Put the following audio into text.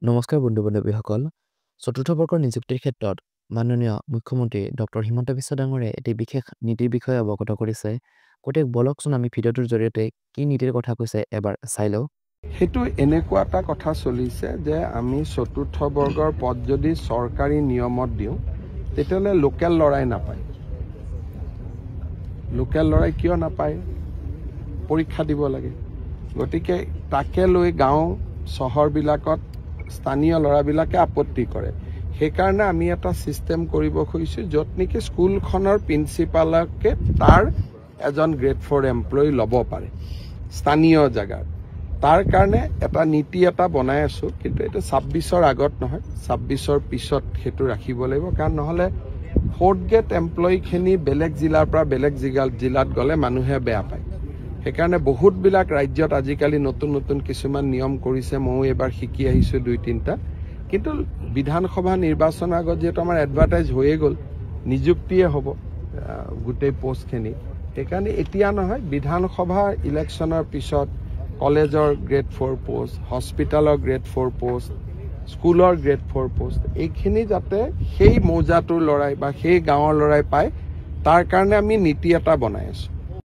নমস্কাৰ বন্ধু-বান্ধৱীসকল চতুৰ্থ বৰ্গৰ নিযুক্তিৰ ক্ষেত্ৰত মাননীয় মুখ্যমন্ত্ৰী ডক্টৰ হিমন্ত বিশ্ব ডাঙৰে এটি বিশেষ নীতিৰ বিষয়ে অৱগত কৰিছে গতিকে বলকচোন আমি ভিডিঅ'টোৰ জৰিয়তে কি নীতিৰ কথা কৈছে এবাৰ চাই লওঁ হেতু এনেকুৱা এটা কথা চলিছে যে আমি চতুৰ্থ বৰ্গৰ পদ যদি চৰকাৰী নিয়মত দিওঁ তেতিয়ালে লোকেল লৰাই নাপায় লোকেল লৰাই কিয় নাপায় পৰীক্ষা দিব লাগে গতিকে তাকে লৈ গাঁও চহৰবিলাকত স্থানীয় লৰাবিলাকে আপত্তি কৰে সেইকাৰণে আমি এটা সিস্টেম কৰিব খুজিছো যত নেকি স্কুলখনৰ প্ৰিন্সিপালকে তাৰ এজন গ্ৰেড 4 এমপ্লয়ি ল'ব পাৰে স্থানীয় জাগাৰ তাৰ কাৰণে এটা নীতি এটা বনাই আছো কিন্তু এটা 26ৰ আগত নহয় 26ৰ পিছত হেতু ৰাখিব লাগিব কাৰণ নহলে ফোৰ্থ গ্ৰেড এমপ্লয়ি খিনি বেলেগ জিলাৰ পৰা বেলেগ জিলাত গলে মানুহে বেয়া পায় সেইকাৰণে বহুত বিলাক ৰাজ্যত আজিকালি নতুন নতুন কিছুমান নিয়ম কৰিছে মই এবাৰ শিকি আহিছো 2-3টা কিন্তু বিধানসভা নিৰ্বাচনৰ আগত যেটো আমাৰ এডভাৰটাইজ হৈয়ে গল নিযুক্তিয়ে হ'ব গুটেই পোষ্ট খিনি সেইকাৰণে এতিয়া নহয় বিধানসভা ইলেকশ্যনৰ পিছত কলেজৰ গ্ৰেড 4 পোষ্ট হস্পিটালৰ গ্ৰেড 4 পোষ্ট স্কুলৰ গ্ৰেড 4 পোষ্ট এইখিনি যাতে সেই মৌজাটোৰ লৰাই বা সেই গাঁৱৰ লৰাই পায় তাৰ কাৰণে আমি নীতি এটা বনাই আছো